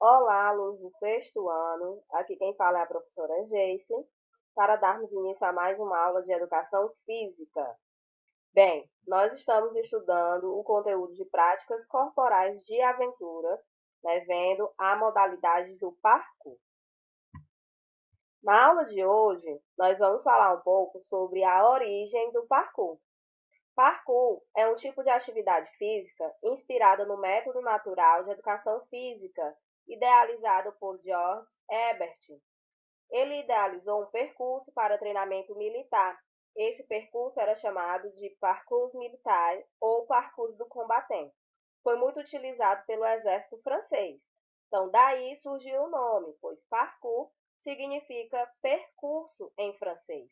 Olá, alunos do sexto ano. Aqui quem fala é a professora Geice, para darmos início a mais uma aula de educação física. Bem, nós estamos estudando o conteúdo de práticas corporais de aventura, vendo a modalidade do parkour. Na aula de hoje, nós vamos falar um pouco sobre a origem do parkour. Parkour é um tipo de atividade física inspirada no método natural de educação física, idealizado por George Herbert. Ele idealizou um percurso para treinamento militar. Esse percurso era chamado de parcours militar ou parcours do combatente. Foi muito utilizado pelo exército francês. Então, daí surgiu o nome, pois parcours significa percurso em francês.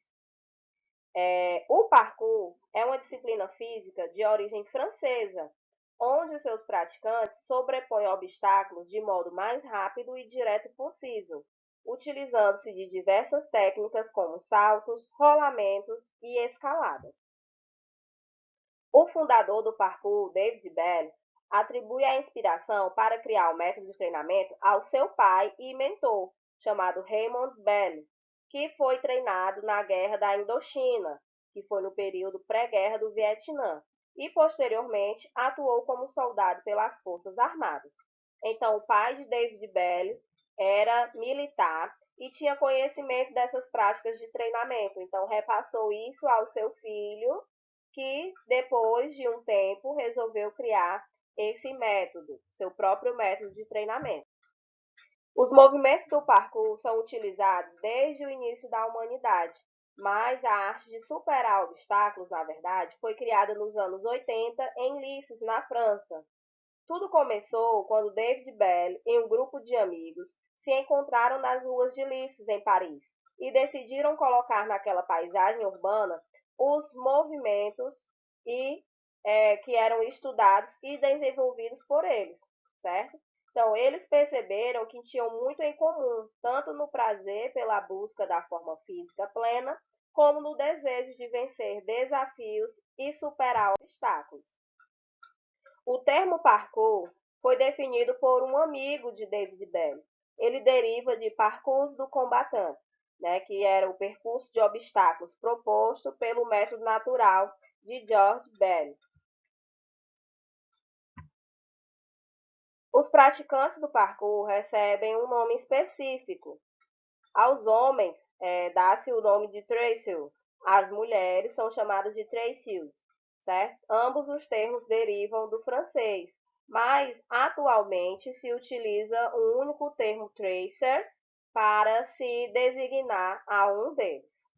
O parkour é uma disciplina física de origem francesa, onde os seus praticantes sobrepõem obstáculos de modo mais rápido e direto possível, utilizando-se de diversas técnicas como saltos, rolamentos e escaladas. O fundador do parkour, David Bell, atribui a inspiração para criar o método de treinamento ao seu pai e mentor, chamado Raymond Bell, que foi treinado na Guerra da Indochina, que foi no período pré-guerra do Vietnã, e posteriormente atuou como soldado pelas Forças Armadas. Então, o pai de David Bell era militar e tinha conhecimento dessas práticas de treinamento, então repassou isso ao seu filho, que depois de um tempo resolveu criar esse método, seu próprio método de treinamento. Os movimentos do parkour são utilizados desde o início da humanidade, mas a arte de superar obstáculos, na verdade, foi criada nos anos 80 em Lices, na França. Tudo começou quando David Bell e um grupo de amigos se encontraram nas ruas de Lices, em Paris, e decidiram colocar naquela paisagem urbana os movimentos e que eram estudados e desenvolvidos por eles, certo? Então, eles perceberam que tinham muito em comum, tanto no prazer pela busca da forma física plena, como no desejo de vencer desafios e superar obstáculos. O termo parkour foi definido por um amigo de David Bell. Ele deriva de parcours do combatente, que era o percurso de obstáculos proposto pelo método natural de George Bell. Os praticantes do parkour recebem um nome específico. Aos homens, dá-se o nome de Tracer. As mulheres são chamadas de Tracers, certo? Ambos os termos derivam do francês, mas atualmente se utiliza um único termo Tracer para se designar a um deles.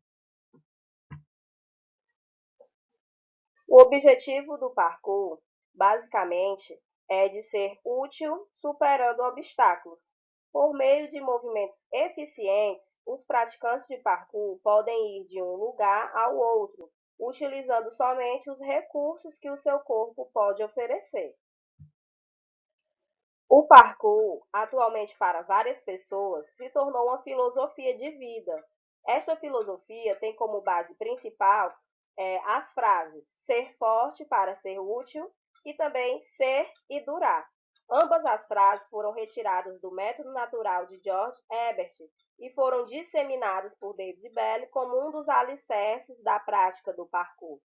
O objetivo do parkour, basicamente, é de ser útil superando obstáculos. Por meio de movimentos eficientes, os praticantes de parkour podem ir de um lugar ao outro, utilizando somente os recursos que o seu corpo pode oferecer. O parkour, atualmente para várias pessoas, se tornou uma filosofia de vida. Esta filosofia tem como base principal as frases ser forte para ser útil e também ser e durar. Ambas as frases foram retiradas do método natural de George Herbert e foram disseminadas por David Bell como um dos alicerces da prática do parkour.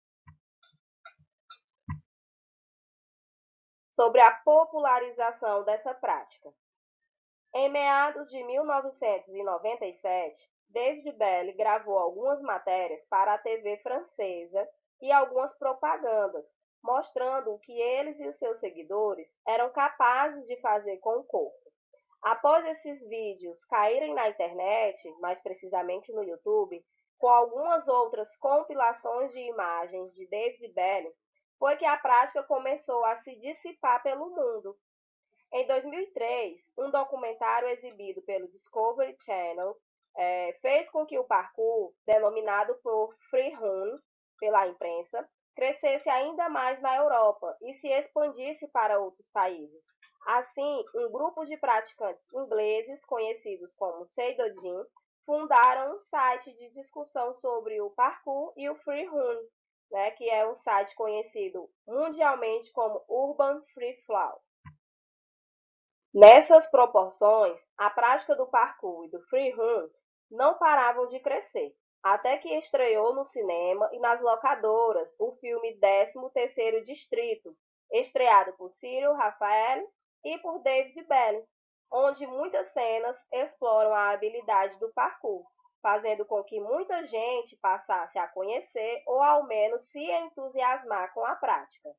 Sobre a popularização dessa prática. Em meados de 1997, David Bell gravou algumas matérias para a TV francesa e algumas propagandas, mostrando o que eles e os seus seguidores eram capazes de fazer com o corpo. Após esses vídeos caírem na internet, mais precisamente no YouTube, com algumas outras compilações de imagens de David Bell, foi que a prática começou a se dissipar pelo mundo. Em 2003, um documentário exibido pelo Discovery Channel fez com que o parkour, denominado por Free Run pela imprensa, crescesse ainda mais na Europa e se expandisse para outros países. Assim, um grupo de praticantes ingleses, conhecidos como Seidodin, fundaram um site de discussão sobre o parkour e o Free Run, que é um site conhecido mundialmente como Urban Free Flow. Nessas proporções, a prática do parkour e do freerun não paravam de crescer, até que estreou no cinema e nas locadoras o filme 13º Distrito, estreado por Cyril Rafael e por David Belling, onde muitas cenas exploram a habilidade do parkour, fazendo com que muita gente passasse a conhecer ou ao menos se entusiasmar com a prática.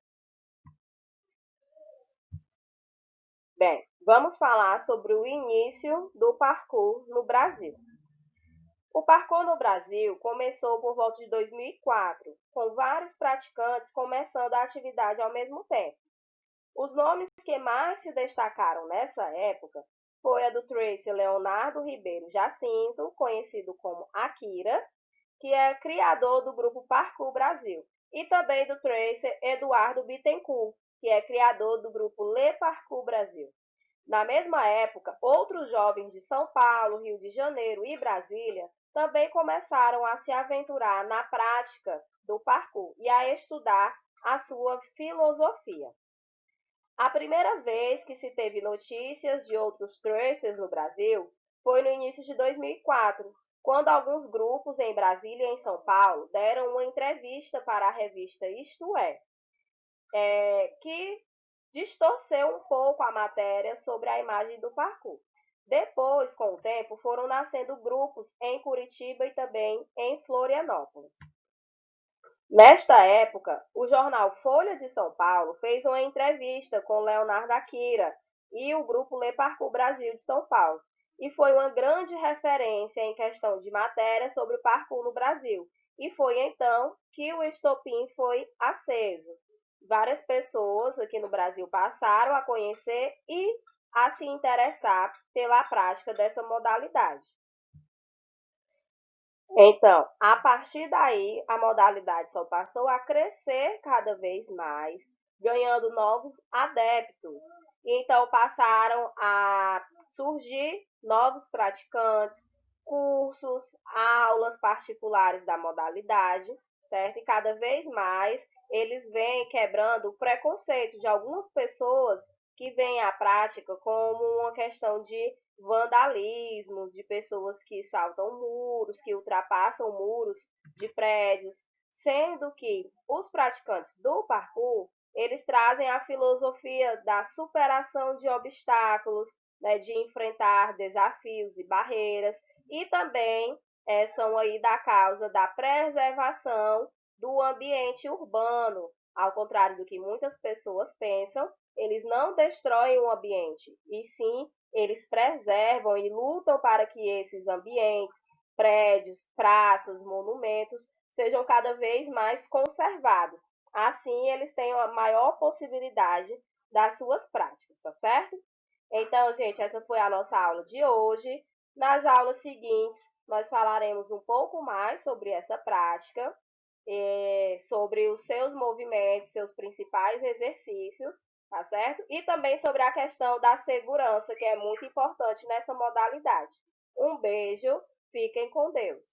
Bem, vamos falar sobre o início do parkour no Brasil. O parkour no Brasil começou por volta de 2004, com vários praticantes começando a atividade ao mesmo tempo. Os nomes que mais se destacaram nessa época foi a do Tracy Leonardo Ribeiro Jacinto, conhecido como Akira, que é criador do grupo Parkour Brasil, e também do Tracy Eduardo Bittencourt, que é criador do grupo Le Parkour Brasil. Na mesma época, outros jovens de São Paulo, Rio de Janeiro e Brasília também começaram a se aventurar na prática do parkour e a estudar a sua filosofia. A primeira vez que se teve notícias de outros tracers no Brasil foi no início de 2004, quando alguns grupos em Brasília e em São Paulo deram uma entrevista para a revista Isto que distorceu um pouco a matéria sobre a imagem do parkour. Depois, com o tempo, foram nascendo grupos em Curitiba e também em Florianópolis. Nesta época, o jornal Folha de São Paulo fez uma entrevista com Leonardo Akira e o grupo Le Parkour Brasil de São Paulo, e foi uma grande referência em questão de matéria sobre o parkour no Brasil. E foi então que o estopim foi aceso. Várias pessoas aqui no Brasil passaram a conhecer e a se interessar pela prática dessa modalidade. Então, a partir daí, a modalidade só passou a crescer cada vez mais, ganhando novos adeptos. Então, passaram a surgir novos praticantes, cursos, aulas particulares da modalidade, certo? E cada vez mais eles vêm quebrando o preconceito de algumas pessoas que veem a prática como uma questão de vandalismo, de pessoas que saltam muros, que ultrapassam muros de prédios, sendo que os praticantes do parkour, eles trazem a filosofia da superação de obstáculos, né, de enfrentar desafios e barreiras, e também são aí da causa da preservação do ambiente urbano, ao contrário do que muitas pessoas pensam, eles não destroem o ambiente, e sim eles preservam e lutam para que esses ambientes, prédios, praças, monumentos sejam cada vez mais conservados. Assim, eles têm a maior possibilidade das suas práticas, tá certo? Então, gente, essa foi a nossa aula de hoje. Nas aulas seguintes, nós falaremos um pouco mais sobre essa prática, sobre os seus movimentos, seus principais exercícios, tá certo? E também sobre a questão da segurança, que é muito importante nessa modalidade. Um beijo, fiquem com Deus.